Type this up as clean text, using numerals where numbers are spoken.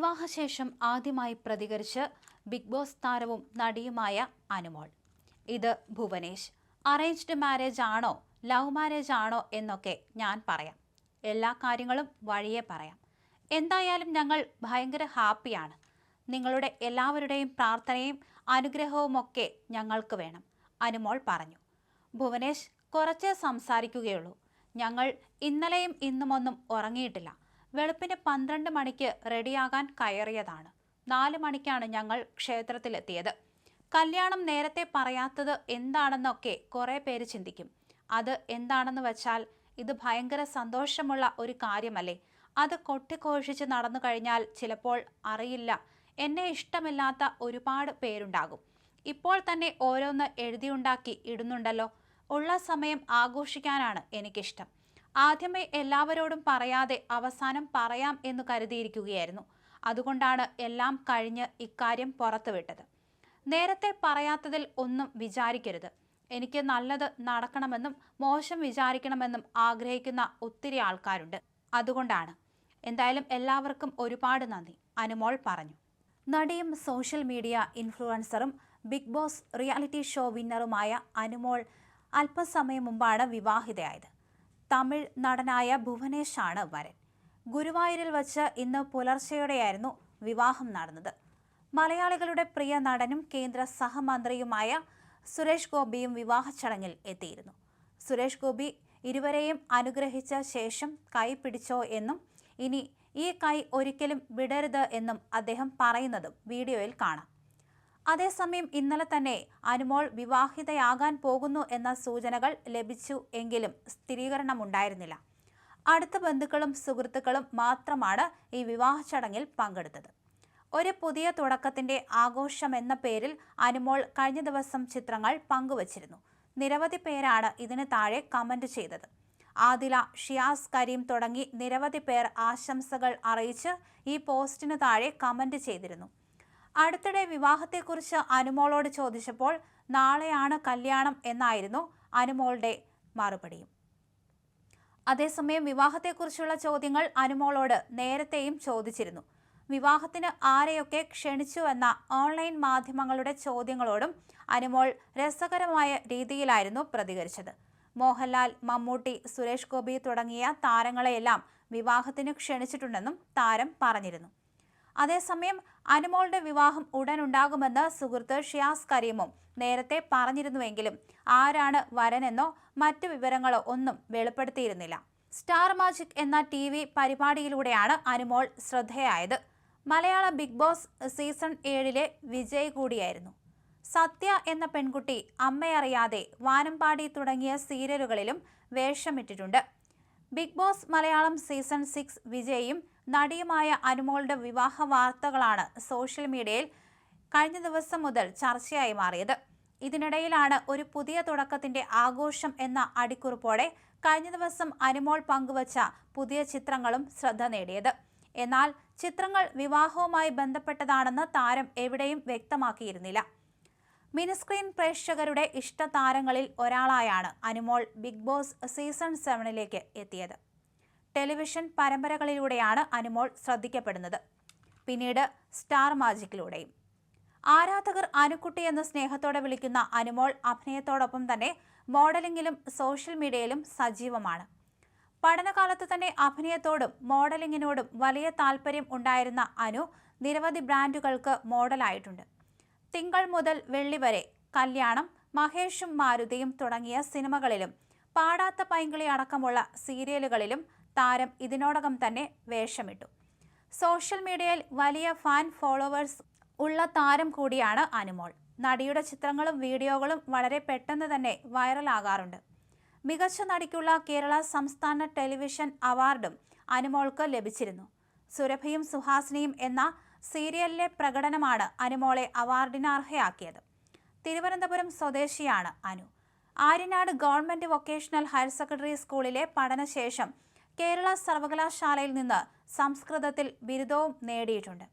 വിവാഹശേഷം ആദ്യമായി പ്രതികരിച്ച് ബിഗ് ബോസ് താരവും നടിയുമായ അനുമോൾ. ഇത് ഭുവനേഷ്. അറേഞ്ച്ഡ് മാരേജ് ആണോ ലവ് മാരേജ് ആണോ എന്നൊക്കെ ഞാൻ പറയാം. എല്ലാ കാര്യങ്ങളും വഴിയെ പറയാം. എന്തായാലും ഞങ്ങൾ ഭയങ്കര ഹാപ്പിയാണ്. നിങ്ങളുടെ എല്ലാവരുടെയും പ്രാർത്ഥനയും അനുഗ്രഹവുമൊക്കെ ഞങ്ങൾക്ക് വേണം, അനുമോൾ പറഞ്ഞു. ഭുവനേഷ് കുറച്ചേ സംസാരിക്കുകയുള്ളൂ. ഞങ്ങൾ ഇന്നലെയും ഇന്നുമൊന്നും ഉറങ്ങിയിട്ടില്ല. വെളുപ്പിന് 12 മണിക്ക് റെഡിയാകാൻ കയറിയതാണ്. 4 മണിക്കാണ് ഞങ്ങൾ ക്ഷേത്രത്തിലെത്തിയത്. കല്യാണം നേരത്തെ പറയാത്തത് എന്താണെന്നൊക്കെ കുറേ പേര് ചിന്തിക്കും. അത് എന്താണെന്ന് വെച്ചാൽ ഇത് ഭയങ്കര സന്തോഷമുള്ള ഒരു കാര്യമല്ലേ. അത് കൊട്ടിഘോഷിച്ച് നടന്നു കഴിഞ്ഞാൽ ചിലപ്പോൾ അറിയില്ല. എന്നെ ഇഷ്ടമില്ലാത്ത ഒരുപാട് പേരുണ്ടാകും. ഇപ്പോൾ തന്നെ ഓരോന്ന് എഴുതിയുണ്ടാക്കി ഇടുന്നുണ്ടല്ലോ. ഉള്ള സമയം ആഘോഷിക്കാനാണ് എനിക്കിഷ്ടം. ആദ്യമേ എല്ലാവരോടും പറയാതെ അവസാനം പറയാം എന്ന് കരുതിയിരിക്കുകയായിരുന്നു. അതുകൊണ്ടാണ് എല്ലാം കഴിഞ്ഞ് ഇക്കാര്യം പുറത്തുവിട്ടത്. നേരത്തെ പറയാത്തതിൽ ഒന്നും വിചാരിക്കരുത്. എനിക്ക് നല്ലത് നടക്കണമെന്നും മോശം വിചാരിക്കണമെന്നും ആഗ്രഹിക്കുന്ന ഒത്തിരി ആൾക്കാരുണ്ട്. അതുകൊണ്ടാണ്. എന്തായാലും എല്ലാവർക്കും ഒരുപാട് നന്ദി, അനുമോൾ പറഞ്ഞു. നടിയും സോഷ്യൽ മീഡിയ ഇൻഫ്ലുവൻസറും ബിഗ് ബോസ് റിയാലിറ്റി ഷോ വിന്നറുമായ അനുമോൾ അല്പസമയം മുമ്പാണ് വിവാഹിതയായത്. തമിഴ് നടനായ ഭുവനേഷാണ് വരൻ. ഗുരുവായൂരിൽ വച്ച് ഇന്ന് പുലർച്ചെയോടെയായിരുന്നു വിവാഹം നടന്നത്. മലയാളികളുടെ പ്രിയ നടനും കേന്ദ്ര സഹമന്ത്രിയുമായ സുരേഷ് ഗോപിയും വിവാഹ ചടങ്ങിൽ എത്തിയിരുന്നു. സുരേഷ് ഗോപി ഇരുവരെയും അനുഗ്രഹിച്ച ശേഷം കൈ പിടിച്ചോ എന്നും ഇനി ഈ കൈ ഒരിക്കലും വിടരുത് എന്നും അദ്ദേഹം പറയുന്നതും വീഡിയോയിൽ കാണാം. അതേസമയം ഇന്നലെ തന്നെ അനുമോൾ വിവാഹിതയാകാൻ പോകുന്നു എന്ന സൂചനകൾ ലഭിച്ചു എങ്കിലും സ്ഥിരീകരണമുണ്ടായിരുന്നില്ല. അടുത്ത ബന്ധുക്കളും സുഹൃത്തുക്കളും മാത്രമാണ് ഈ വിവാഹ ചടങ്ങിൽ പങ്കെടുത്തത്. ഒരു പുതിയ തുടക്കത്തിന്റെ ആഘോഷമെന്ന പേരിൽ അനുമോൾ കഴിഞ്ഞ ദിവസം ചിത്രങ്ങൾ പങ്കുവച്ചിരുന്നു. നിരവധി പേരാണ് ഇതിന് താഴെ കമന്റ് ചെയ്തത്. ആദില, ഷിയാസ് കരീം തുടങ്ങി നിരവധി പേർ ആശംസകൾ അറിയിച്ച് ഈ പോസ്റ്റിന് താഴെ കമന്റ് ചെയ്തിരുന്നു. അടുത്തിടെ വിവാഹത്തെക്കുറിച്ച് അനുമോളോട് ചോദിച്ചപ്പോൾ നാളെയാണ് കല്യാണം എന്നായിരുന്നു അനുമോളുടെ മറുപടിയും. അതേസമയം വിവാഹത്തെക്കുറിച്ചുള്ള ചോദ്യങ്ങൾ അനുമോളോട് നേരത്തെയും ചോദിച്ചിരുന്നു. വിവാഹത്തിന് ആരെയൊക്കെ ക്ഷണിച്ചുവെന്ന ഓൺലൈൻ മാധ്യമങ്ങളുടെ ചോദ്യങ്ങളോടും അനുമോൾ രസകരമായ രീതിയിലായിരുന്നു പ്രതികരിച്ചത്. മോഹൻലാൽ, മമ്മൂട്ടി, സുരേഷ് ഗോപി തുടങ്ങിയ താരങ്ങളെയെല്ലാം വിവാഹത്തിന് ക്ഷണിച്ചിട്ടുണ്ടെന്നും താരം പറഞ്ഞിരുന്നു. അതേസമയം അനുമോളുടെ വിവാഹം ഉടനുണ്ടാകുമെന്ന് സുഹൃത്ത് ഷിയാസ് കരീമും നേരത്തെ പറഞ്ഞിരുന്നുവെങ്കിലും ആരാണ് വരനെന്നോ മറ്റു വിവരങ്ങളോ ഒന്നും വെളിപ്പെടുത്തിയിരുന്നില്ല. സ്റ്റാർ മാജിക് എന്ന TV പരിപാടിയിലൂടെയാണ് അനുമോൾ ശ്രദ്ധേയായത്. മലയാള ബിഗ് ബോസ് സീസൺ 7 വിജയ് കൂടിയായിരുന്നു. സത്യ എന്ന പെൺകുട്ടി, അമ്മയറിയാതെ, വാനമ്പാടി തുടങ്ങിയ സീരിയലുകളിലും വേഷമിട്ടിട്ടുണ്ട്. ബിഗ് ബോസ് മലയാളം സീസൺ 6 വിജയും നടിയുമായ അനുമോളുടെ വിവാഹ വാർത്തകളാണ് സോഷ്യൽ മീഡിയയിൽ കഴിഞ്ഞ ദിവസം മുതൽ ചർച്ചയായി മാറിയത്. ഇതിനിടയിലാണ് ഒരു പുതിയ തുടക്കത്തിന്റെ ആഘോഷം എന്ന അടിക്കുറിപ്പോടെ കഴിഞ്ഞ ദിവസം അനുമോൾ പങ്കുവച്ച പുതിയ ചിത്രങ്ങളും ശ്രദ്ധ നേടിയത്. എന്നാൽ ചിത്രങ്ങൾ വിവാഹവുമായി ബന്ധപ്പെട്ടതാണെന്ന് താരം എവിടെയും വ്യക്തമാക്കിയിരുന്നില്ല. മിനിസ്ക്രീൻ പ്രേക്ഷകരുടെ ഇഷ്ടതാരങ്ങളിൽ ഒരാളായാണ് അനുമോൾ ബിഗ് ബോസ് സീസൺ 7 എത്തിയത്. ടെലിവിഷൻ പരമ്പരകളിലൂടെയാണ് അനുമോൾ ശ്രദ്ധിക്കപ്പെടുന്നത്. പിന്നീട് സ്റ്റാർ മാജിക്കിലൂടെയും. ആരാധകർ അനുക്കുട്ടി എന്ന സ്നേഹത്തോടെ വിളിക്കുന്ന അനുമോൾ അഭിനയത്തോടൊപ്പം തന്നെ മോഡലിംഗിലും സോഷ്യൽ മീഡിയയിലും സജീവമാണ്. പഠനകാലത്ത് തന്നെ അഭിനയത്തോടും മോഡലിംഗിനോടും വലിയ താല്പര്യം ഉണ്ടായിരുന്ന അനു നിരവധി ബ്രാൻഡുകൾക്ക് മോഡലായിട്ടുണ്ട്. തിങ്കൾ മുതൽ വെള്ളി വരെ, കല്യാണം, മഹേഷും മാരുതിയും തുടങ്ങിയ സിനിമകളിലും പാടാത്ത പൈങ്കിളി അടക്കമുള്ള സീരിയലുകളിലും താരം ഇതിനോടകം തന്നെ വേഷമിട്ടു. സോഷ്യൽ മീഡിയയിൽ വലിയ ഫാൻ ഫോളോവേഴ്സ് ഉള്ള താരം കൂടിയാണ് അനുമോൾ. നടിയുടെ ചിത്രങ്ങളും വീഡിയോകളും വളരെ പെട്ടെന്ന് തന്നെ വൈറലാകാറുണ്ട്. മികച്ച നടിക്കുള്ള കേരള സംസ്ഥാന ടെലിവിഷൻ അവാർഡും അനുമോൾക്ക് ലഭിച്ചിരുന്നു. സുരഭിയും സുഹാസിനിയും എന്ന സീരിയലിലെ പ്രകടനമാണ് അനുമോളെ അവാർഡിന് അർഹയാക്കിയത്. തിരുവനന്തപുരം സ്വദേശിയാണ് Anu. Aryanad government vocational higher secondary സ്കൂളിലെ പഠനശേഷം കേരള സർവകലാശാലയിൽ നിന്ന് സംസ്കൃതത്തിൽ ബിരുദവും നേടിയിട്ടുണ്ട്.